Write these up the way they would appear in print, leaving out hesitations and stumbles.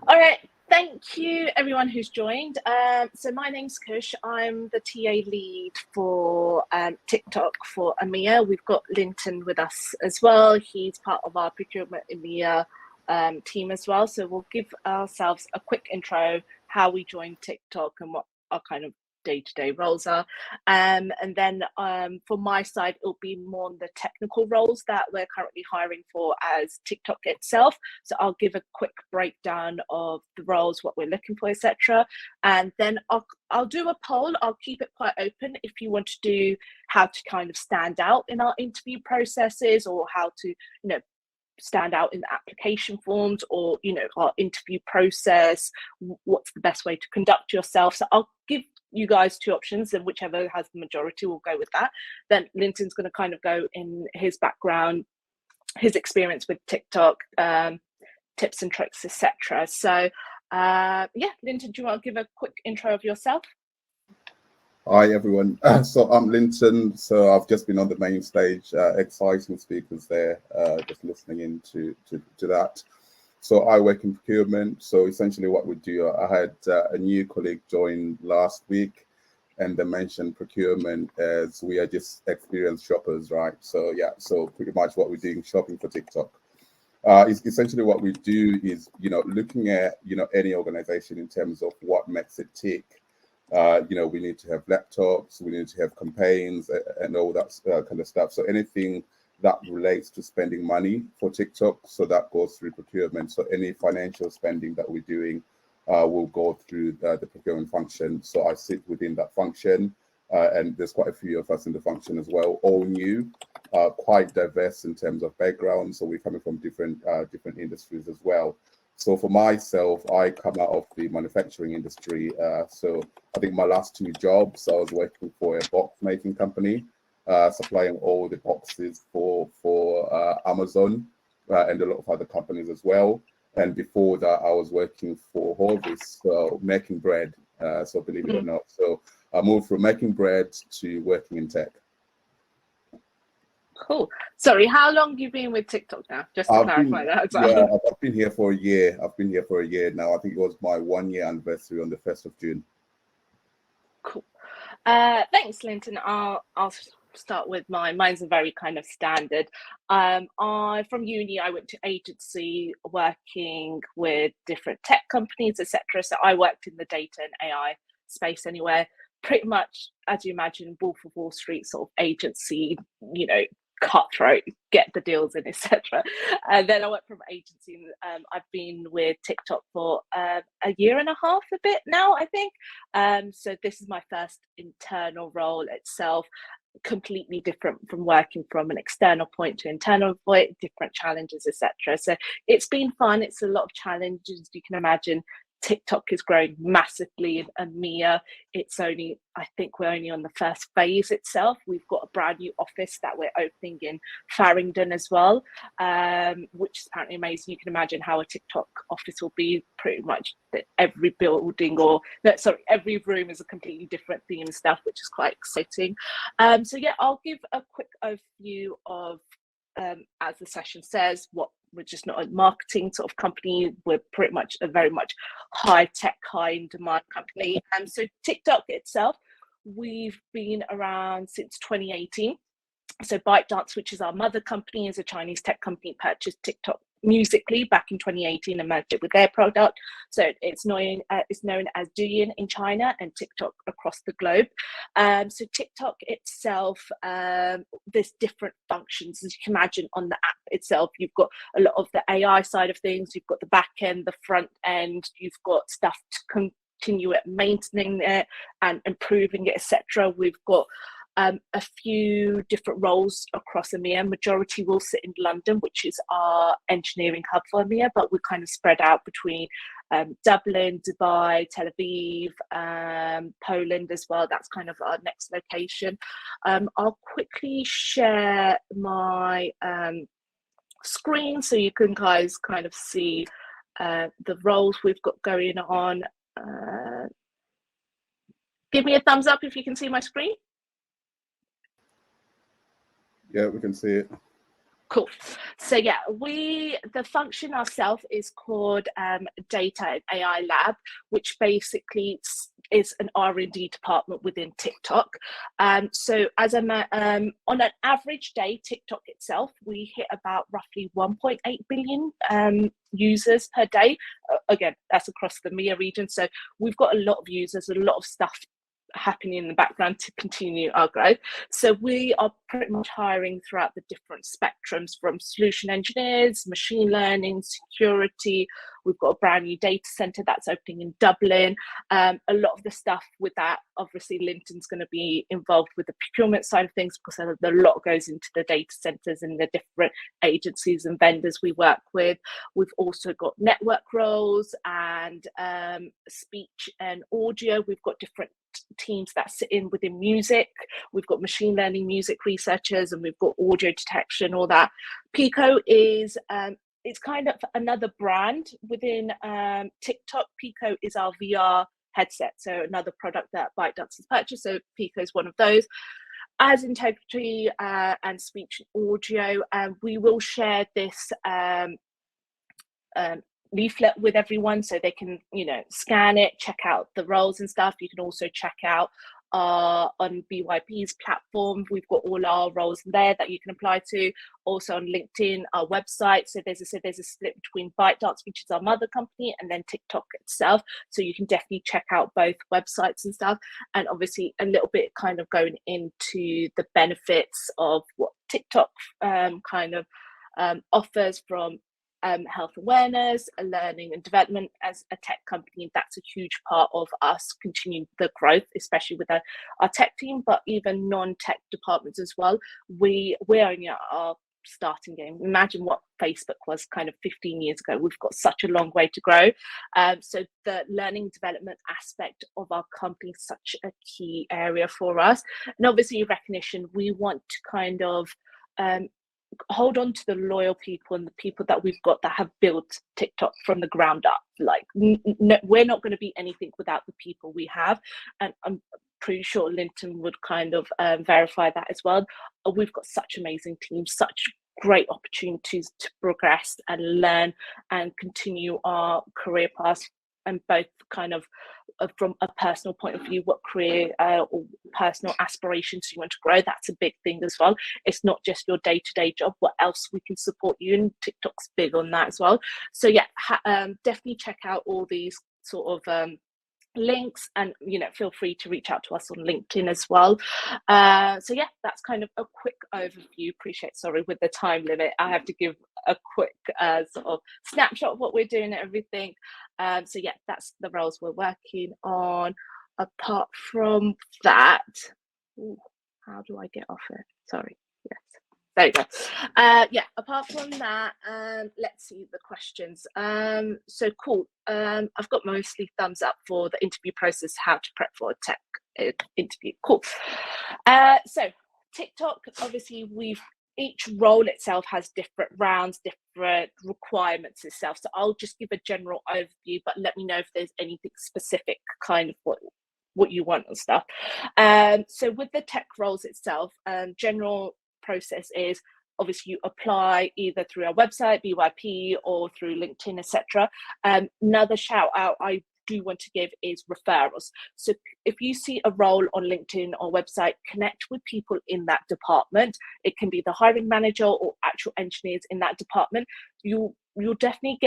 All right. Thank you, everyone who's joined. So my name's Kush. I'm the TA lead for TikTok for EMEA. We've got Linton with us as well. He's part of our procurement EMEA team as well. So we'll give ourselves a quick intro, how we joined TikTok and what our kind of day-to-day roles are, and then for my side it'll be more on the technical roles that we're currently hiring for as TikTok itself. So I'll give a quick breakdown of the roles, what we're looking for, etc., and then I'll do a poll. I'll keep it quite open if you want to do how to kind of stand out in our interview processes, or how to stand out in the application forms, or our interview process, what's the best way to conduct yourself. So I'll give you guys two options, and whichever has the majority will go with that. Then Linton's going to kind of go in his background, his experience with TikTok, tips and tricks, etc. So Linton, do you want to give a quick intro of yourself? Hi everyone, so I'm Linton. So I've just been on the main stage, exciting speakers there, just listening in to that. So I work in procurement. So essentially what we do, I had a new colleague join last week, and they mentioned procurement as we are just experienced shoppers, right? So yeah, so pretty much what we're doing, shopping for TikTok. Is essentially what we do is, looking at, any organization in terms of what makes it tick. We need to have laptops, we need to have campaigns and all that kind of stuff. So anything that relates to spending money for TikTok, so that goes through procurement. So any financial spending that we're doing will go through the procurement function. So I sit within that function, and there's quite a few of us in the function as well, all new, quite diverse in terms of background. So we're coming from different industries as well. So for myself, I come out of the manufacturing industry. So I think my last two jobs, I was working for a box making company, supplying all the boxes for Amazon and a lot of other companies as well. And before that, I was working for Hovis, so making bread. So believe it or not, so I moved from making bread to working in tech. Cool. Sorry, how long have you been with TikTok now? Just to clarify that. Yeah, I've been here for a year. I've been here for a year now. I think it was my 1 year anniversary on the 1st of June. Cool. Thanks, Linton. I'll start with mine's a very kind of standard. From uni, I went to agency working with different tech companies, etc. So I worked in the data and AI space anywhere. Pretty much, as you imagine, Wolf of Wall Street sort of agency, cutthroat, get the deals in, etc. And then I went from agency, and I've been with TikTok for a year and a half, a bit now, I think. So this is my first internal role itself, completely different from working from an external point to internal point, different challenges, etc. So it's been fun. It's a lot of challenges, you can imagine. TikTok is growing massively in EMEA. I think we're only on the first phase itself. We've got a brand new office that we're opening in Farringdon as well, which is apparently amazing. You can imagine how a TikTok office will be. Pretty much every building, every room is a completely different theme and stuff, which is quite exciting. So yeah, I'll give a quick overview of, as the session says, we're just not a marketing sort of company. We're pretty much a very much high tech, high in demand company. So TikTok itself, we've been around since 2018. So ByteDance, which is our mother company, is a Chinese tech company, purchased TikTok Musically back in 2018 and merged it with their product. So it's known as Douyin in China and TikTok across the globe. So TikTok itself, there's different functions, as you can imagine. On the app itself, you've got a lot of the AI side of things, you've got the back end, the front end, you've got stuff to continue it, maintaining it and improving it, etc. We've got a few different roles across EMEA. Majority will sit in London, which is our engineering hub for EMEA, but we're kind of spread out between Dublin, Dubai, Tel Aviv, Poland as well. That's kind of our next location. I'll quickly share my screen so you can guys kind of see the roles we've got going on. Give me a thumbs up if you can see my screen. Yeah, we can see it. Cool. So yeah, the function ourselves is called Data and AI Lab, which basically is an R&D department within TikTok. So as on an average day, TikTok itself, we hit about roughly 1.8 billion users per day. Again, that's across the MEA region. So we've got a lot of users, a lot of stuff happening in the background to continue our growth. So we are pretty much hiring throughout the different spectrums, from solution engineers, machine learning, security. We've got a brand new data center that's opening in Dublin. A lot of the stuff with that, obviously Linton's going to be involved with the procurement side of things, because a lot goes into the data centers and the different agencies and vendors we work with. We've also got network roles and speech and audio. We've got different teams that sit in within music. We've got machine learning music researchers, and we've got audio detection, all that. Pico is it's kind of another brand within TikTok. Pico is our VR headset, so another product that ByteDance has purchased. So Pico is one of those. As integrity and speech and audio, we will share this leaflet with everyone, so they can, scan it, check out the roles and stuff. You can also check out on BYP's platform. We've got all our roles there that you can apply to. Also on LinkedIn, our website. So there's a split between ByteDance, which is our mother company, and then TikTok itself. So you can definitely check out both websites and stuff. And obviously a little bit kind of going into the benefits of what TikTok offers, from health awareness, learning and development. As a tech company, that's a huge part of us continuing the growth, especially with our tech team, but even non-tech departments as well. We're only at our starting game. Imagine what Facebook was kind of 15 years ago. We've got such a long way to grow. So the learning development aspect of our company is such a key area for us. And obviously recognition, we want to kind of hold on to the loyal people and the people that we've got that have built TikTok from the ground up. Like, we're not going to be anything without the people we have, and I'm pretty sure Linton would kind of verify that as well. We've got such amazing teams, such great opportunities to progress and learn and continue our career path, and both kind of from a personal point of view, what career or personal aspirations you want to grow. That's a big thing as well. It's not just your day-to-day job, what else we can support you, and TikTok's big on that as well. So yeah, definitely check out all these sort of links, and feel free to reach out to us on LinkedIn as well. So yeah, that's kind of a quick overview. Sorry, with the time limit, I have to give a quick sort of snapshot of what we're doing and everything. So yeah, that's the roles we're working on. Apart from that, how do I get off it? Sorry. Yes. There you go. Yeah, apart from that, let's see the questions. So cool. I've got mostly thumbs up for the interview process, how to prep for a tech interview. Cool. So TikTok, obviously each role itself has different rounds, different requirements itself. So I'll just give a general overview, but let me know if there's anything specific, kind of what you want and stuff. So with the tech roles itself, general process is obviously you apply either through our website, BYP, or through LinkedIn, etc. Another shout out I do want to give is referrals. So if you see a role on LinkedIn or website, connect with people in that department. It can be the hiring manager or actual engineers in that department. You'll definitely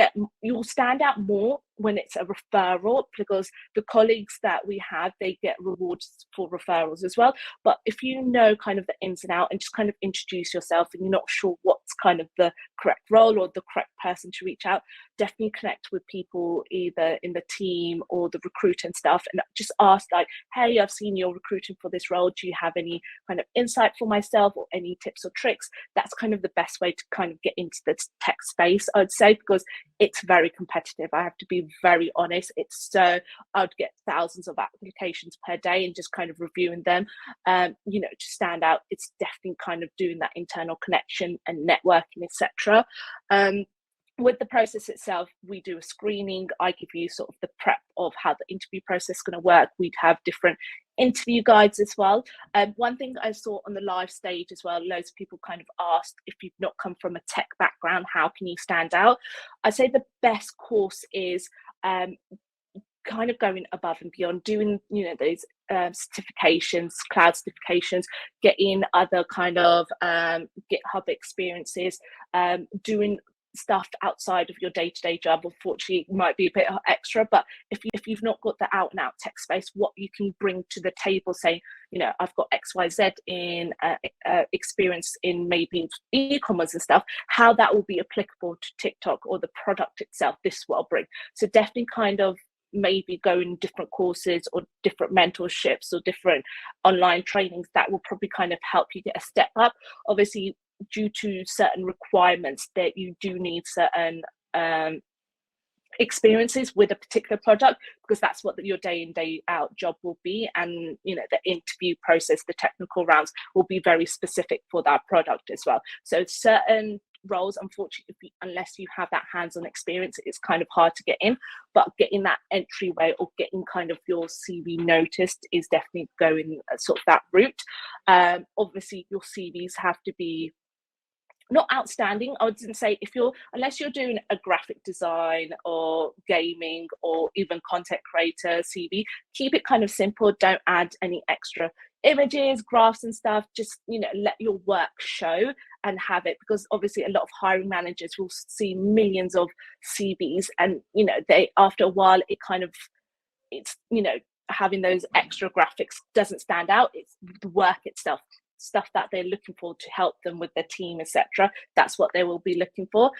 you'll stand out more when it's a referral, because the colleagues that we have, they get rewards for referrals as well. But if you know kind of the ins and outs and just kind of introduce yourself, and you're not sure what's kind of the correct role or the correct person to reach out, definitely connect with people either in the team or the recruiter and stuff, and just ask like, hey, I've seen you're recruiting for this role. Do you have any kind of insight for myself or any tips or tricks? That's kind of the best way to kind of get into the tech space, I'd say, because it's very competitive. I have to be very honest. I'd get thousands of applications per day, and just kind of reviewing them, to stand out, it's definitely kind of doing that internal connection and networking, etc. with the process itself, we do a screening. I give you sort of the prep of how the interview process is going to work. We'd have different interview guides as well. One thing I saw on the live stage as well, loads of people kind of asked, if you've not come from a tech background, how can you stand out? I say the best course is kind of going above and beyond, doing, you know, those certifications, cloud certifications, getting other kind of GitHub experiences, doing stuff outside of your day-to-day job. Unfortunately, it might be a bit extra, but if you've not got the out and out tech space, what you can bring to the table, say, you know, I've got XYZ in experience in maybe e-commerce and stuff, how that will be applicable to TikTok or the product itself, this is what I'll bring. So definitely kind of maybe go in different courses or different mentorships or different online trainings that will probably kind of help you get a step up. Obviously, due to certain requirements that you do need certain experiences with a particular product, because that's what your day in day out job will be, and you know, the interview process, the technical rounds will be very specific for that product as well. So certain roles, unfortunately, unless you have that hands-on experience, it's kind of hard to get in, but getting that entryway or getting kind of your CV noticed is definitely going sort of that route. Obviously your CVs have to be not outstanding. I wouldn't say, unless you're doing a graphic design or gaming or even content creator CV, keep it kind of simple. Don't add any extra images, graphs and stuff. Just, you know, let your work show and have it, because obviously a lot of hiring managers will see millions of CVs, and you know, they, after a while, it's you know, having those extra graphics doesn't stand out. It's the work itself, stuff that they're looking for to help them with their team, etc. That's what they will be looking for.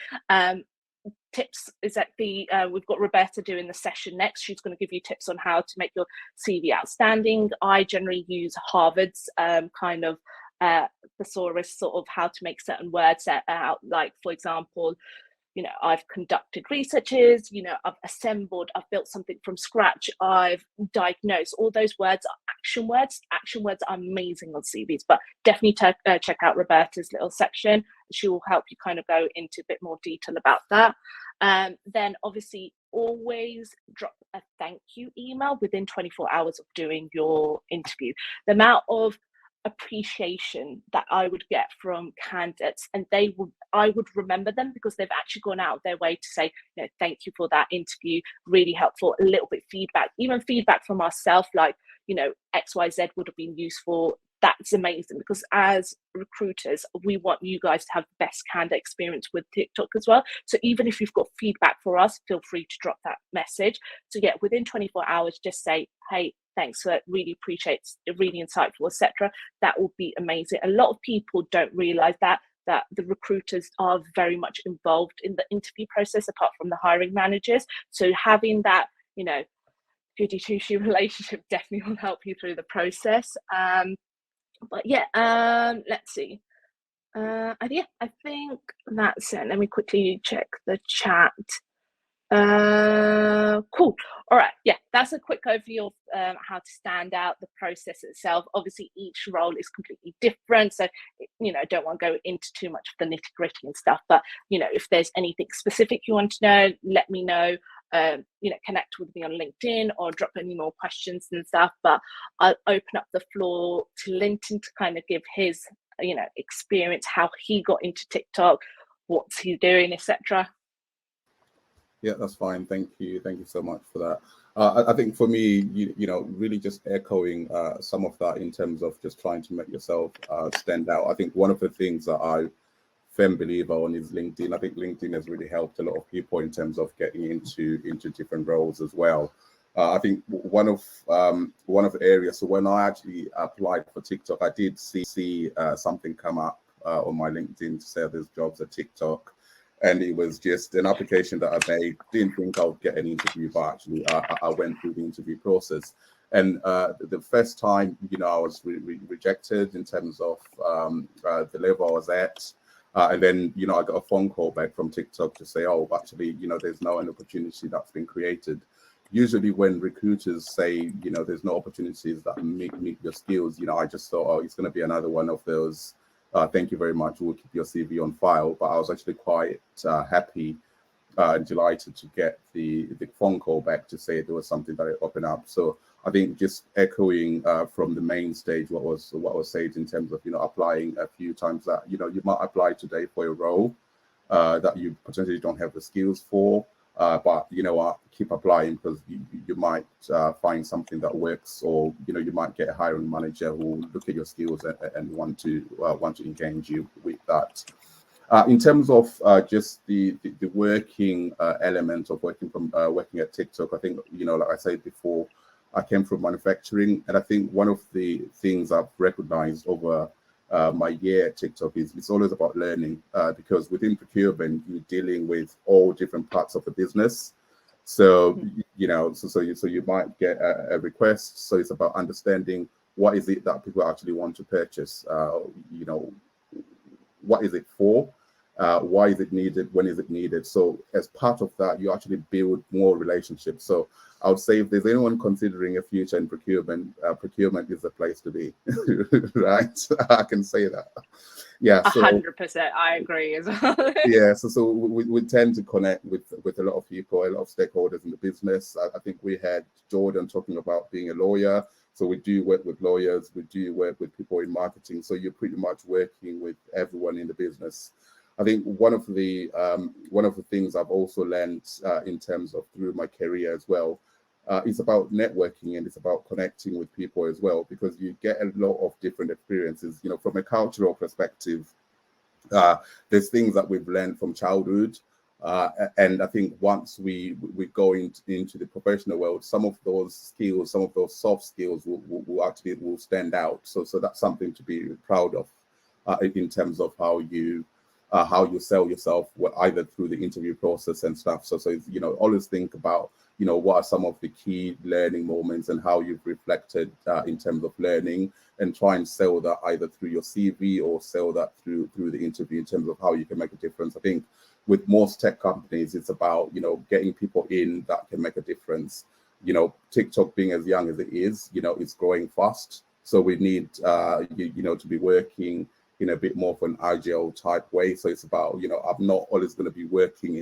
Tips is that we've got Roberta doing the session next. She's going to give you tips on how to make your CV outstanding. I generally use Harvard's kind of thesaurus, sort of how to make certain words out. Like, for example, you know, I've conducted researches, you know, I've assembled, I've built something from scratch, I've diagnosed. All those words are action words. Action words are amazing on CVs, but definitely check out Roberta's little section. She will help you kind of go into a bit more detail about that. Then obviously always drop a thank you email within 24 hours of doing your interview. The amount of appreciation that I would get from candidates, and I would remember them because they've actually gone out their way to say, you know, thank you for that interview, really helpful. A little bit feedback, even feedback from ourselves, like, you know, XYZ would have been useful. That's amazing, because as recruiters, we want you guys to have the best candidate experience with TikTok as well. So even if you've got feedback for us, feel free to drop that message. So yeah, within 24 hours, just say, hey, thanks for that, really appreciate it, really insightful, etc. That will be amazing. A lot of people don't realize that the recruiters are very much involved in the interview process, apart from the hiring managers. So having that, you know, goody two-shoe relationship definitely will help you through the process. But yeah, let's see. Yeah, I think that's it. Let me quickly check the chat. Cool. All right. Yeah, that's a quick overview of how to stand out, the process itself. Obviously, each role is completely different, so you know, don't want to go into too much of the nitty gritty and stuff. But you know, if there's anything specific you want to know, let me know. You know, connect with me on LinkedIn or drop any more questions and stuff. But I'll open up the floor to Linton to kind of give his, you know, experience, how he got into TikTok, what's he doing, etc. Yeah, that's fine. Thank you. Thank you so much for that. I think for me, you know, really just echoing some of that in terms of just trying to make yourself stand out. I think one of the things that I firm believer on is LinkedIn. I think LinkedIn has really helped a lot of people in terms of getting into different roles as well. I think one of the areas. So when I actually applied for TikTok, I did see something come up on my LinkedIn to say there's jobs at TikTok. And it was just an application that I made. Didn't think I would get an interview, but actually I went through the interview process. And the first time, you know, I was rejected in terms of the level I was at. And then, you know, I got a phone call back from TikTok to say, oh, actually, you know, there's now an opportunity that's been created. Usually when recruiters say, you know, there's no opportunities that meet your skills, you know, I just thought, oh, it's going to be another one of those. Thank you very much. We'll keep your CV on file. But I was actually quite happy delighted to get the phone call back to say there was something that had opened up. So I think just echoing from the main stage what was said in terms of applying a few times, that you might apply today for a role that you potentially don't have the skills for, but keep applying, because you might find something that works, or you might get a hiring manager who will look at your skills and want to engage you with that. In terms of just the working element of working at TikTok, I think like I said before, I came from manufacturing, and I think one of the things I've recognized over my year at TikTok is it's always about learning, because within procurement you're dealing with all different parts of the business. So so you might get a request. So it's about understanding what is it that people actually want to purchase. What is it for? Why is it needed? When is it needed? So as part of that, you actually build more relationships. So I would say if there's anyone considering a future in procurement, procurement is the place to be, right? I can say that. Yeah. 100%. I agree as well. Yeah. So we tend to connect with a lot of people, a lot of stakeholders in the business. I think we had Jordan talking about being a lawyer. So we do work with lawyers. We do work with people in marketing. So you're pretty much working with everyone in the business. I think one of the things I've also learned in terms of through my career as well is about networking, and it's about connecting with people as well, because you get a lot of different experiences. From a cultural perspective, there's things that we've learned from childhood, and I think once we go into the professional world, some of those skills, some of those soft skills will stand out. So that's something to be proud of in terms of how you sell yourself, either through the interview process and stuff. So always think about what are some of the key learning moments and how you've reflected in terms of learning, and try and sell that either through your CV or sell that through the interview in terms of how you can make a difference. I think with most tech companies, it's about getting people in that can make a difference. TikTok being as young as it is, it's growing fast, so we need to be working in a bit more of an agile type way. So it's about, I'm not always going to be working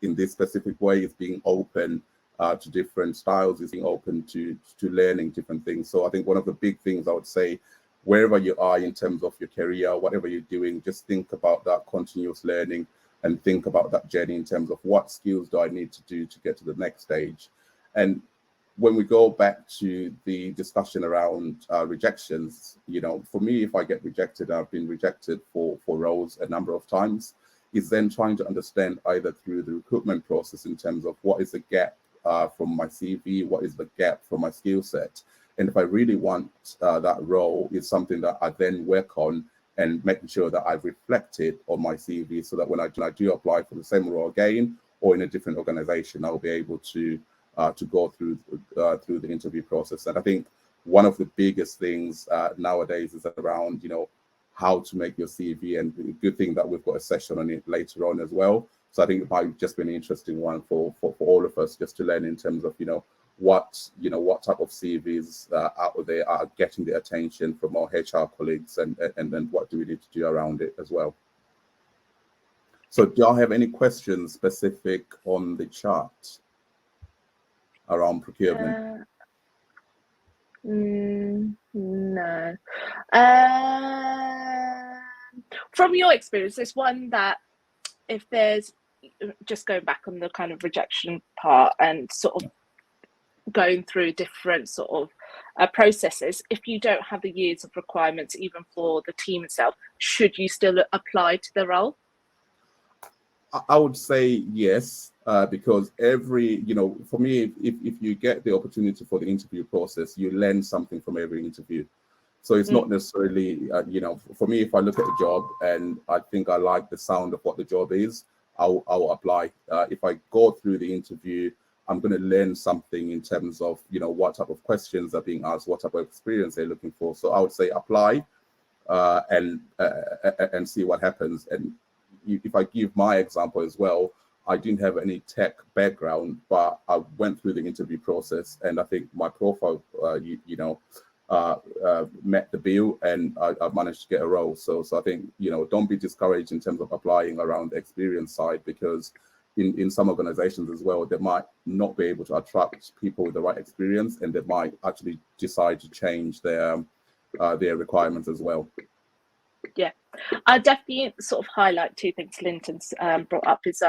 in this specific way. It's being open to different styles. It's being open to learning different things. So I think one of the big things I would say, wherever you are in terms of your career, whatever you're doing, just think about that continuous learning and think about that journey in terms of what skills do I need to do to get to the next stage. And when we go back to the discussion around rejections, for me, if I get rejected, I've been rejected for roles a number of times, is then trying to understand either through the recruitment process in terms of what is the gap from my CV, what is the gap from my skill set. And if I really want that role, is something that I then work on and making sure that I've reflected on my CV, so that when I do apply for the same role again or in a different organization, I'll be able to go through the interview process. And I think one of the biggest things nowadays is around how to make your CV, and the good thing that we've got a session on it later on as well. So I think it might just be an interesting one for all of us, just to learn in terms of what type of CVs out there are getting the attention from our HR colleagues, and then what do we need to do around it as well. So do y'all have any questions specific on the chart around procurement? No. From your experience, there's one that, if there's, just going back on the kind of rejection part and sort of going through different sort of processes, if you don't have the years of requirements even for the team itself, should you still apply to the role? I would say yes, because for me, if you get the opportunity for the interview process, you learn something from every interview. So it's not necessarily, for me, if I look at a job and I think I like the sound of what the job is, I'll apply. If I go through the interview, I'm going to learn something in terms of, what type of questions are being asked, what type of experience they're looking for. So I would say apply and see what happens. And if I give my example as well, I didn't have any tech background, but I went through the interview process, and I think my profile, met the bill, and I managed to get a role. So I think, don't be discouraged in terms of applying around the experience side, because in some organizations as well, they might not be able to attract people with the right experience, and they might actually decide to change their requirements as well. Yeah, I definitely sort of highlight two things Linton's brought up is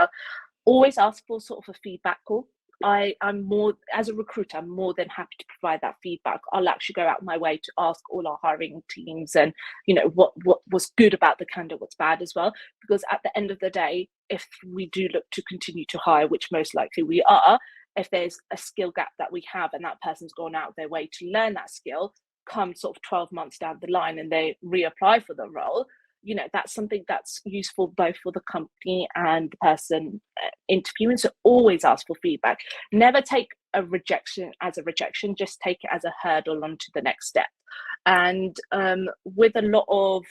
always ask for sort of a feedback call. I'm more, as a recruiter, I'm more than happy to provide that feedback. I'll actually go out my way to ask all our hiring teams and, you know, what was good about the candidate, what's bad as well. Because at the end of the day, if we do look to continue to hire, which most likely we are, if there's a skill gap that we have and that person's gone out their way to learn that skill, come sort of 12 months down the line and they reapply for the role, you know, that's something that's useful both for the company and the person interviewing. So always ask for feedback. Never take a rejection as a rejection, just take it as a hurdle on to the next step. And with a lot of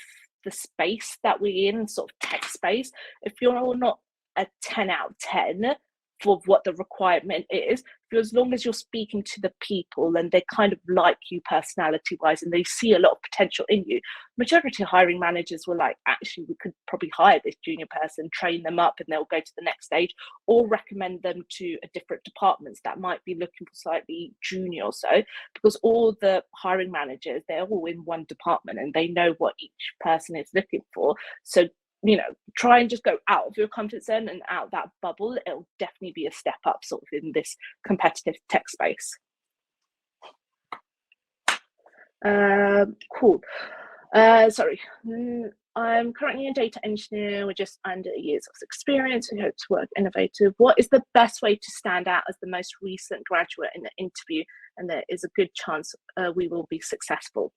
the space that we're in, sort of tech space, if you're not a 10 out of 10 for what the requirement is, as long as you're speaking to the people and they kind of like you personality wise and they see a lot of potential in you, majority of hiring managers were like, actually we could probably hire this junior person, train them up and they'll go to the next stage, or recommend them to a different departments that might be looking for slightly junior or so, because all the hiring managers, they're all in one department and they know what each person is looking for. So, you know, try and just go out of your comfort zone and out that bubble. It'll definitely be a step up sort of in this competitive tech space. Cool. Sorry. I'm currently a data engineer with just under years of experience. We hope to work innovative. What is the best way to stand out as the most recent graduate in the interview? And there is a good chance we will be successful.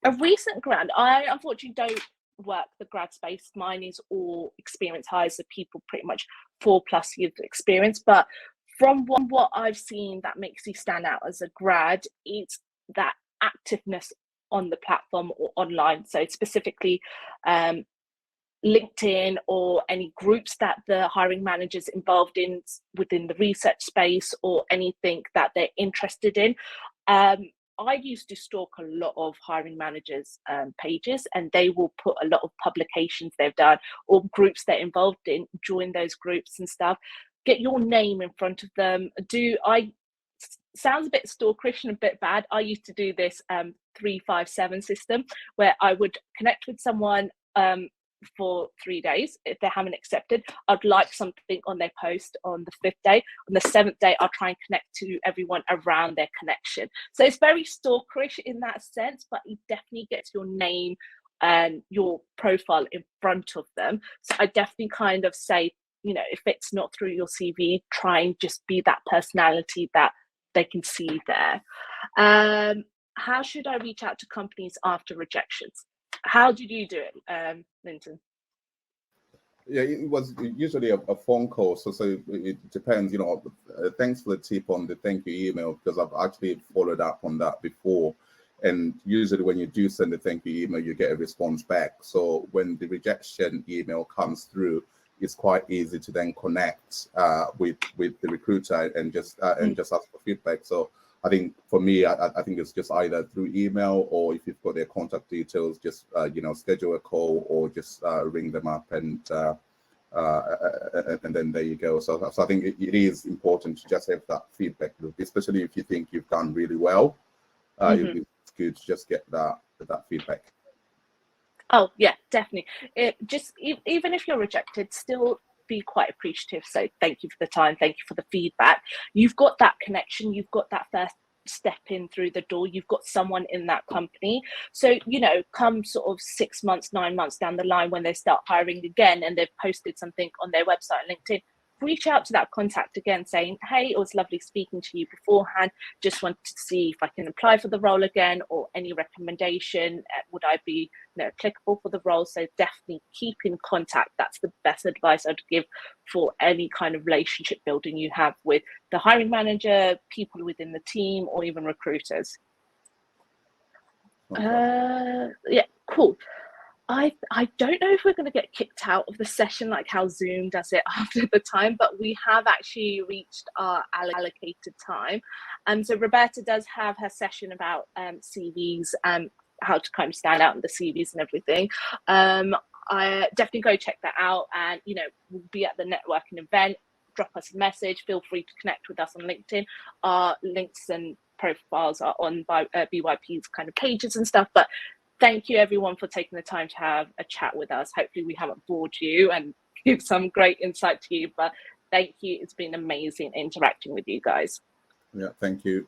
A recent grad, I unfortunately don't work the grad space. Mine is all experience hires, so people pretty much 4+ years of experience. But from what I've seen that makes you stand out as a grad, it's that activeness on the platform or online. So specifically LinkedIn or any groups that the hiring manager's involved in within the research space or anything that they're interested in. I used to stalk a lot of hiring managers' pages, and they will put a lot of publications they've done or groups they're involved in. Join those groups and stuff. Get your name in front of them. Sounds a bit stalkerish and a bit bad. I used to do this 3-5-7 system where I would connect with someone for 3 days. If they haven't accepted, I'd like something on their post on the 5th day. On the 7th day, I'll try and connect to everyone around their connection. So it's very stalkerish in that sense, but it definitely gets your name and your profile in front of them. So I definitely kind of say, you know, if it's not through your CV, try and just be that personality that they can see there. How should I reach out to companies after rejections? How did you do it, Linton? Yeah, it was usually a phone call. So it depends, you know. Thanks for the tip on the thank you email, because I've actually followed up on that before. And usually when you do send a thank you email, you get a response back. So when the rejection email comes through, it's quite easy to then connect with the recruiter and just ask for feedback. So I think for me, I think it's just either through email, or if you've got their contact details, just schedule a call or just ring them up and then there you go. So I think it is important to just have that feedback loop, especially if you think you've done really well. It's good to just get that feedback. Oh yeah, definitely. Even if you're rejected, still be quite appreciative. So thank you for the time, thank you for the feedback. You've got that connection, you've got that first step in through the door, you've got someone in that company. So, you know, come sort of 6 months, 9 months down the line when they start hiring again and they've posted something on their website, LinkedIn, reach out to that contact again saying, hey, it was lovely speaking to you beforehand, just wanted to see if I can apply for the role again, or any recommendation, would I be applicable for the role? So definitely keep in contact. That's the best advice I'd give for any kind of relationship building you have with the hiring manager, people within the team, or even recruiters. Okay. Yeah, cool. I don't know if we're going to get kicked out of the session like how Zoom does it after the time, but we have actually reached our allocated time. So Roberta does have her session about CVs and how to kind of stand out in the CVs and everything. definitely go check that out. And, you know, we'll be at the networking event. Drop us a message. Feel free to connect with us on LinkedIn. Our links and profiles are on BYP's kind of pages and stuff. But thank you, everyone, for taking the time to have a chat with us. Hopefully we haven't bored you and give some great insight to you. But thank you. It's been amazing interacting with you guys. Yeah, thank you.